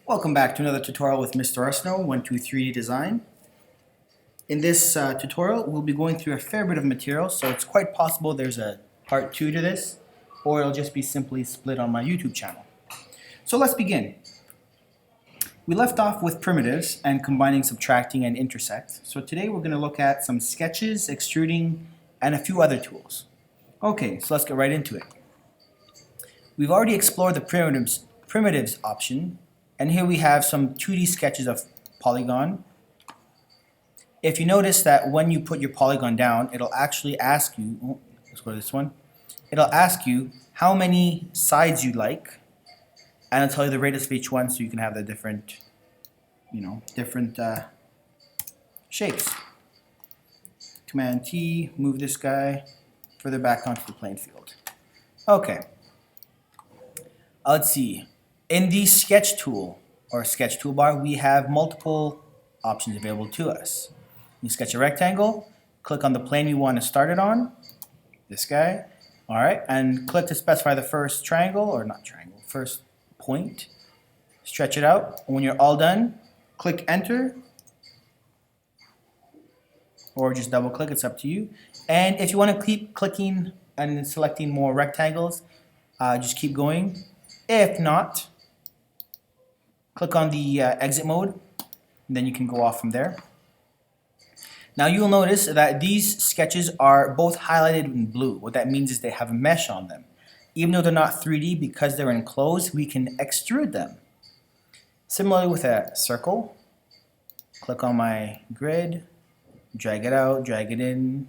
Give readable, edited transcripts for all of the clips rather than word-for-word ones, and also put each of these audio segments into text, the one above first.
Welcome back to another tutorial with Mr. Arsenault, 123D Design. In this tutorial, we'll be going through a fair bit of material, so it's quite possible there's a part 2 to this, or it'll just be simply split on my YouTube channel. So let's begin. We left off with primitives and combining, subtracting, and intersect. So today we're going to look at some sketches, extruding, and a few other tools. Okay, so let's get right into it. We've already explored the primitives option, and here we have some 2D sketches of polygon. If you notice that when you put your polygon down, it'll actually ask you, let's go to this one, it'll ask you how many sides you'd like, and it'll tell you the radius of each one so you can have the different, different shapes. Command T, move this guy further back onto the plane field. Okay, let's see. In the sketch tool or sketch toolbar, we have multiple options available to us. You sketch a rectangle, click on the plane you want to start it on, this guy, all right, and click to specify the first triangle, or not triangle, first point. Stretch it out. When you're all done, click enter, or just double click, it's up to you. And if you want to keep clicking and selecting more rectangles, just keep going. If not, click on the exit mode, and then you can go off from there. Now you'll notice that these sketches are both highlighted in blue. What that means is they have a mesh on them. Even though they're not 3D, because they're enclosed, we can extrude them. Similarly with a circle, click on my grid, drag it out, drag it in,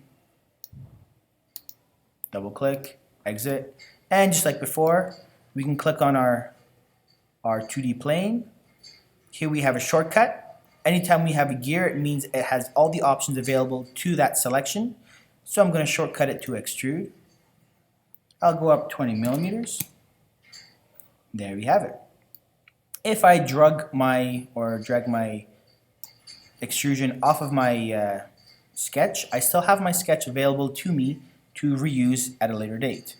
double click, exit, and just like before, we can click on our 2D plane. Here we have a shortcut. Anytime we have a gear, it means it has all the options available to that selection. So I'm going to shortcut it to extrude. I'll go up 20 millimeters. There we have it. If I drag my extrusion off of my sketch, I still have my sketch available to me to reuse at a later date.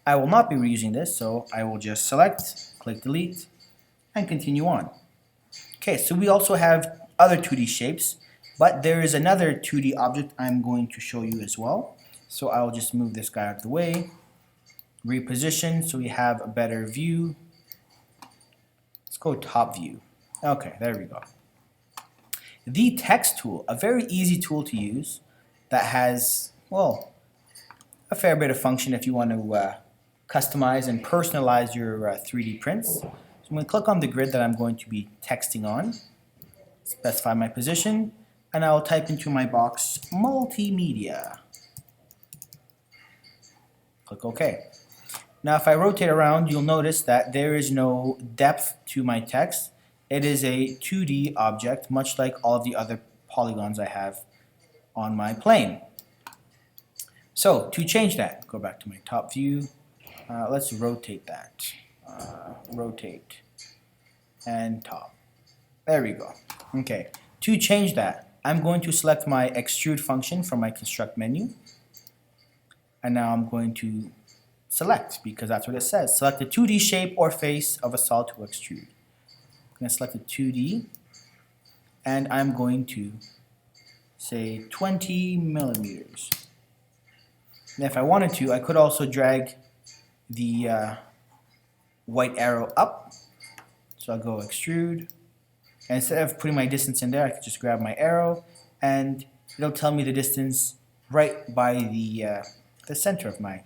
I will not be reusing this, so I will just select, click delete, and continue on. Okay, so we also have other 2D shapes, but there is another 2D object I'm going to show you as well. So I'll just move this guy out of the way, reposition so we have a better view. Let's go top view. Okay, there we go. The text tool, a very easy tool to use that has, well, a fair bit of function if you want to customize and personalize your 3D prints. So I'm going to click on the grid that I'm going to be texting on, specify my position, and I'll type into my box multimedia. Click OK. Now if I rotate around, you'll notice that there is no depth to my text. It is a 2D object, much like all of the other polygons I have on my plane. So to change that, go back to my top view. Let's rotate that. Rotate and top. There we go. Okay. To change that, I'm going to select my extrude function from my construct menu. And now I'm going to select, because that's what it says. Select a 2D shape or face of a solid to extrude. I'm going to select a 2D, and I'm going to say 20 millimeters. And if I wanted to, I could also drag the white arrow up. So I'll go extrude. And instead of putting my distance in there, I could just grab my arrow, and it'll tell me the distance right by the center of my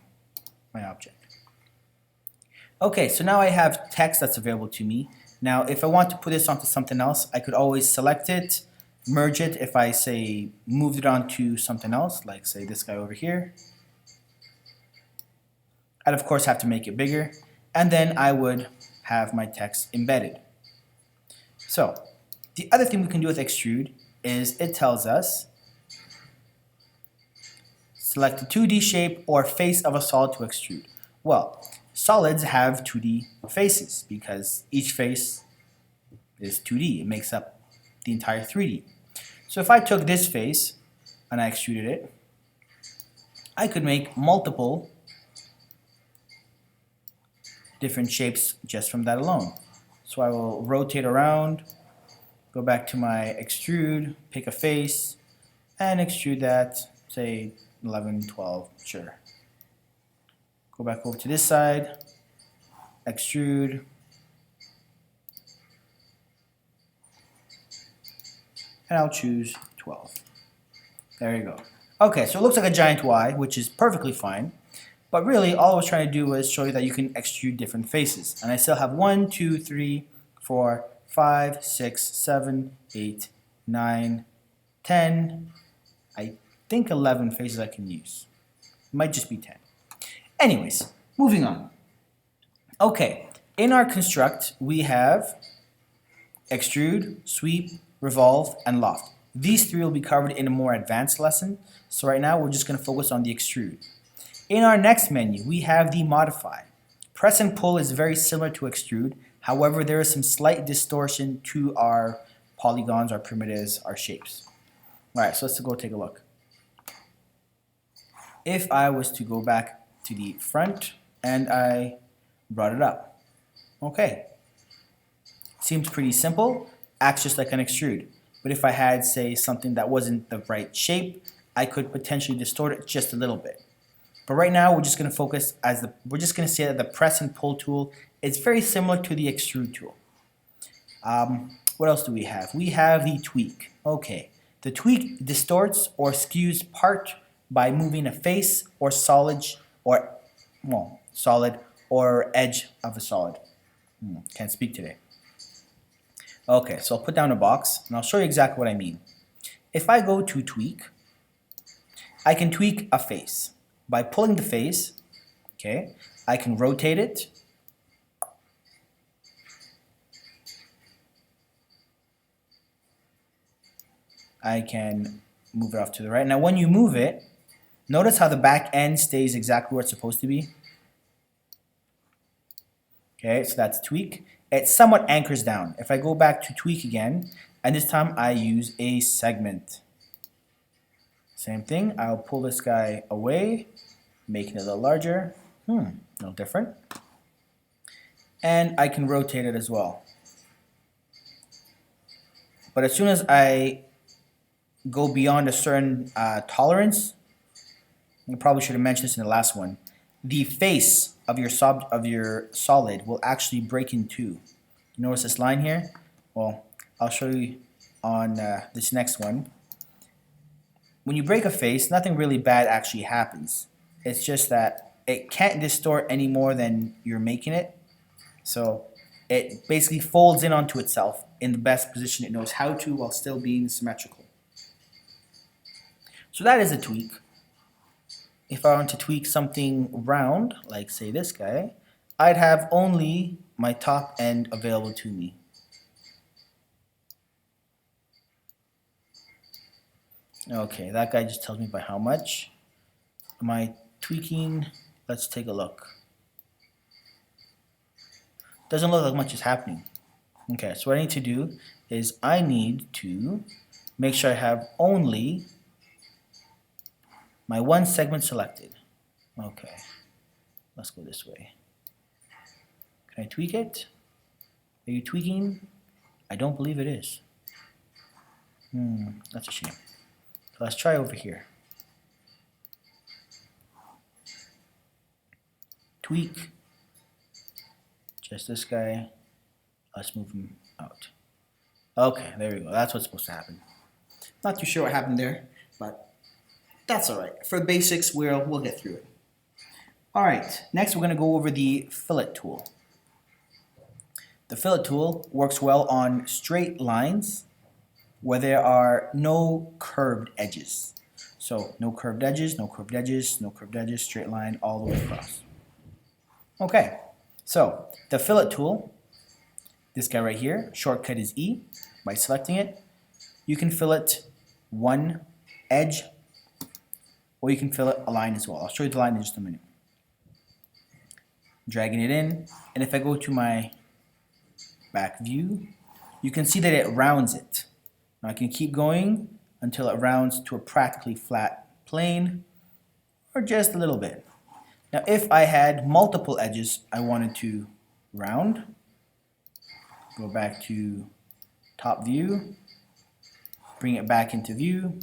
object. Okay, so now I have text that's available to me. Now, if I want to put this onto something else, I could always select it, merge it. If I say moved it onto something else, like say this guy over here, I'd of course have to make it bigger, and then I would have my text embedded. So the other thing we can do with extrude is it tells us select a 2D shape or face of a solid to extrude. Well, solids have 2D faces because each face is 2D. It makes up the entire 3D. So if I took this face and I extruded it, I could make multiple different shapes just from that alone. So I will rotate around, go back to my extrude, pick a face, and extrude that, say 11, 12, sure. Go back over to this side, extrude, and I'll choose 12. There you go. Okay, so it looks like a giant Y, which is perfectly fine. But really, all I was trying to do was show you that you can extrude different faces. And I still have 1, 2, 3, 4, 5, 6, 7, 8, 9, 10, I think 11 faces I can use. It might just be 10. Anyways, moving on. Okay, in our construct, we have extrude, sweep, revolve, and loft. These three will be covered in a more advanced lesson. So right now, we're just going to focus on the extrude. In our next menu, we have the modify. Press and pull is very similar to extrude. However, there is some slight distortion to our polygons, our primitives, our shapes. All right, so let's go take a look. If I was to go back to the front and I brought it up. Okay. Seems pretty simple, acts just like an extrude. But if I had, say, something that wasn't the right shape, I could potentially distort it just a little bit. But right now, we're just going to focus we're just going to say that the press and pull tool is very similar to the extrude tool. What else do we have? We have the tweak. Okay, the tweak distorts or skews part by moving a face or solid or edge of a solid. Can't speak today. Okay, so I'll put down a box and I'll show you exactly what I mean. If I go to tweak, I can tweak a face. By pulling the face, okay, I can rotate it. I can move it off to the right. Now when you move it, notice how the back end stays exactly where it's supposed to be. Okay, so that's tweak. It somewhat anchors down. If I go back to tweak again, and this time I use a segment. Same thing, I'll pull this guy away, make it a little larger. No different. And I can rotate it as well. But as soon as I go beyond a certain tolerance, I probably should have mentioned this in the last one, the face of your solid will actually break in two. You notice this line here? Well, I'll show you on this next one. When you break a face, nothing really bad actually happens. It's just that it can't distort any more than you're making it. So it basically folds in onto itself in the best position it knows how to while still being symmetrical. So that is a tweak. If I want to tweak something round, like say this guy, I'd have only my top end available to me. Okay, that guy just tells me by how much. Am I tweaking? Let's take a look. Doesn't look like much is happening. Okay, so what I need to do is I need to make sure I have only my one segment selected. Okay, let's go this way. Can I tweak it? Are you tweaking? I don't believe it is. That's a shame. So let's try over here. Tweak. Just this guy. Let's move him out. Okay, there we go. That's what's supposed to happen. Not too sure what happened there, but that's all right. For the basics, we'll get through it. All right, next we're going to go over the fillet tool. The fillet tool works well on straight lines where there are no curved edges. So no curved edges, no curved edges, no curved edges, straight line all the way across. Okay, so the fillet tool, this guy right here, shortcut is E. By selecting it, you can fillet one edge, or you can fillet a line as well. I'll show you the line in just a minute. Dragging it in, and if I go to my back view, you can see that it rounds it. Now I can keep going until it rounds to a practically flat plane, or just a little bit. Now if I had multiple edges I wanted to round, Go back to top view, bring it back into view.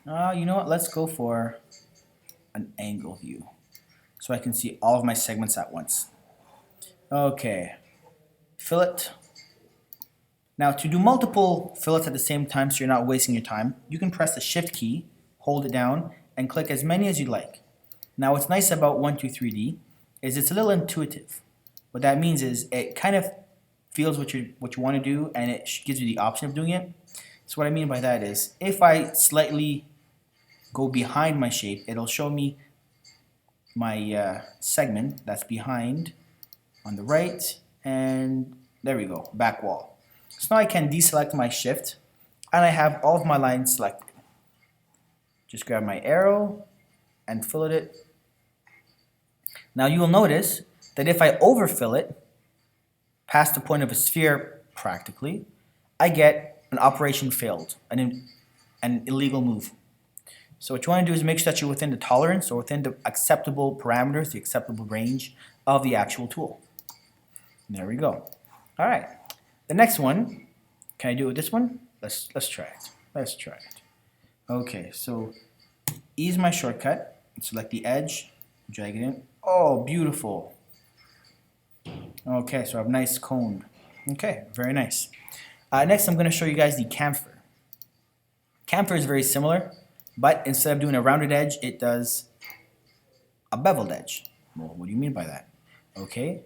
You know what, let's go for an angle view so I can see all of my segments at once. Okay, fillet. Now to do multiple fillets at the same time so you're not wasting your time, you can press the shift key, hold it down, and click as many as you like. Now what's nice about 123D is it's a little intuitive. What that means is it kind of feels what you want to do, and it gives you the option of doing it. So what I mean by that is if I slightly go behind my shape, it'll show me my segment that's behind on the right, and there we go, back wall. So now I can deselect my shift and I have all of my lines selected. Just grab my arrow and fillet it. Now you will notice that if I overfill it past the point of a sphere practically, I get an operation failed, an illegal move. So what you want to do is make sure that you're within the tolerance or within the acceptable parameters, the acceptable range of the actual tool. There we go. All right. The next one, can I do it with this one? Let's try it. Let's try it. Okay, so ease my shortcut, select the edge, drag it in. Oh, beautiful. Okay, so I have a nice cone. Okay, very nice. Next, I'm going to show you guys the chamfer. Chamfer is very similar, but instead of doing a rounded edge, it does a beveled edge. Well, what do you mean by that? Okay,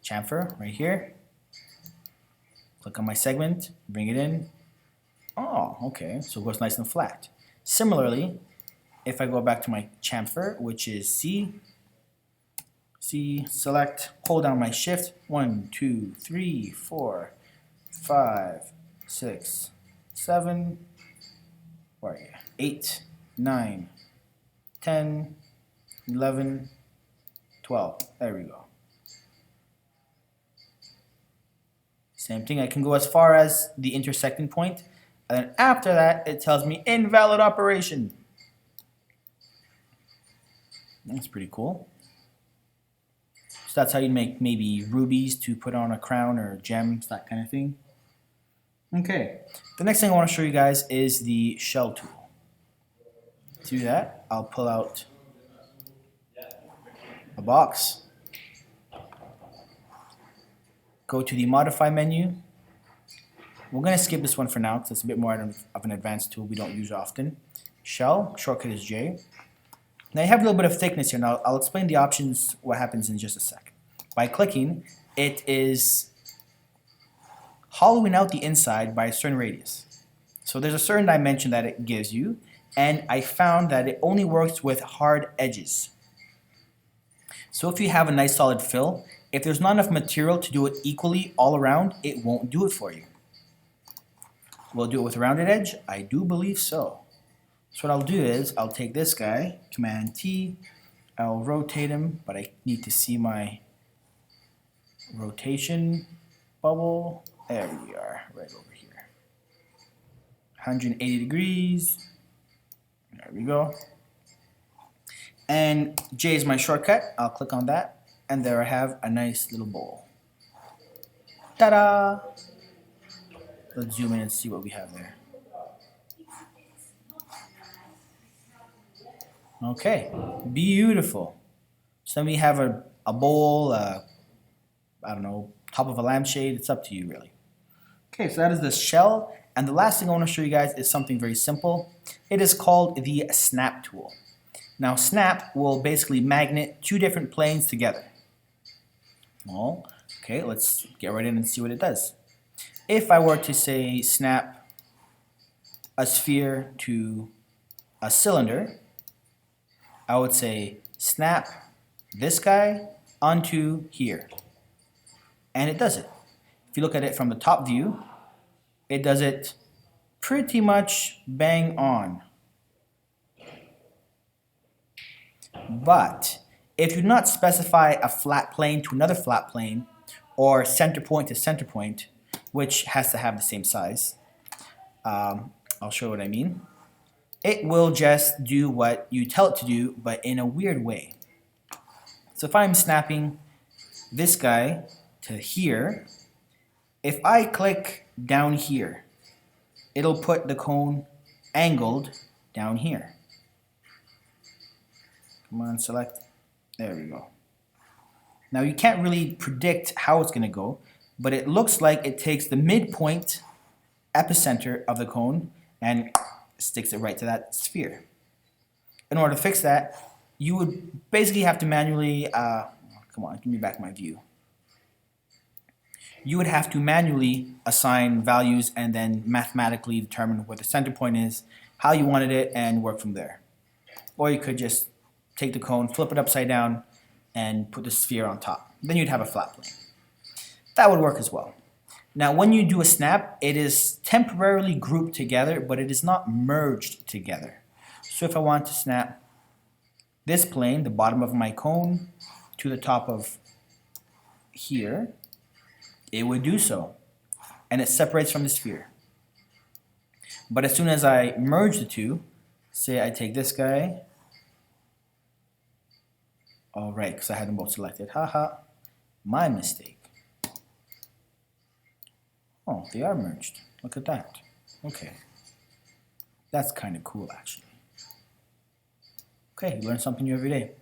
chamfer right here. Click on my segment, bring it in. Oh, okay, so it goes nice and flat. Similarly, if I go back to my chamfer, which is C, select, hold down my shift, 1, 2, 3, 4, 5, 6, 7, where are you? 8, 9, 10, 11, 12. There we go. Same thing, I can go as far as the intersecting point, and then after that, it tells me invalid operation. That's pretty cool. So that's how you make maybe rubies to put on a crown or gems, that kind of thing. Okay, the next thing I want to show you guys is the shell tool. To do that, I'll pull out a box. Go to the modify menu. We're going to skip this one for now because it's a bit more of an advanced tool we don't use often. Shell, shortcut is J. Now you have a little bit of thickness here. Now I'll explain the options, what happens in just a sec. By clicking, it is hollowing out the inside by a certain radius. So there's a certain dimension that it gives you, and I found that it only works with hard edges. So if you have a nice solid fill, if there's not enough material to do it equally all around, it won't do it for you. Will it do it with a rounded edge? I do believe so. So what I'll do is, I'll take this guy, Command T, I'll rotate him, but I need to see my rotation bubble. There we are, right over here. 180 degrees. There we go. And J is my shortcut. I'll click on that, and there I have a nice little bowl. Ta-da! Let's zoom in and see what we have there. Okay, beautiful. So then we have a bowl, I don't know, top of a lampshade. It's up to you, really. Okay, so that is the shell. And the last thing I want to show you guys is something very simple. It is called the snap tool. Now, snap will basically magnet two different planes together. Well, okay, let's get right in and see what it does. If I were to say snap a sphere to a cylinder, I would say snap this guy onto here. And it does it. If you look at it from the top view, it does it pretty much bang on. But if you do not specify a flat plane to another flat plane, or center point to center point, which has to have the same size, I'll show you what I mean. It will just do what you tell it to do, but in a weird way. So if I'm snapping this guy to here, if I click down here, it'll put the cone angled down here. Come on, select. There we go. Now you can't really predict how it's going to go, but it looks like it takes the midpoint epicenter of the cone and sticks it right to that sphere. In order to fix that, you would basically have to manually, come on, give me back my view. You would have to manually assign values and then mathematically determine where the center point is, how you wanted it, and work from there. Or you could just take the cone, flip it upside down, and put the sphere on top. Then you'd have a flat plane. That would work as well. Now when you do a snap, it is temporarily grouped together, but it is not merged together. So if I want to snap this plane, the bottom of my cone, to the top of here, it would do so. And it separates from the sphere. But as soon as I merge the two, say I take this guy, all right, because I had them both selected. Haha, my mistake. Oh, they are merged. Look at that. Okay. That's kind of cool, actually. Okay, you learn something new every day.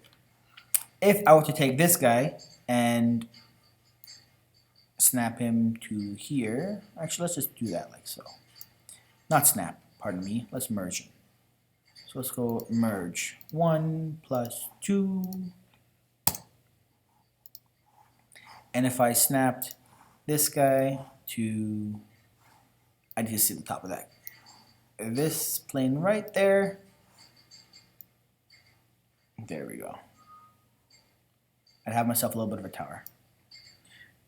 If I were to take this guy and snap him to here, actually, let's just do that like so. Not snap, pardon me. Let's merge him. So let's go merge. 1 plus 2. And if I snapped this guy to, I need to see the top of that. This plane right there. There we go. I'd have myself a little bit of a tower.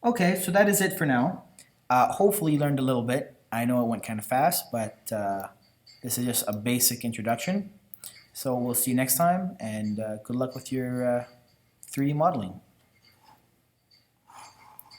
Okay, so that is it for now. Hopefully you learned a little bit. I know it went kind of fast, but this is just a basic introduction. So we'll see you next time, and good luck with your 3D modeling.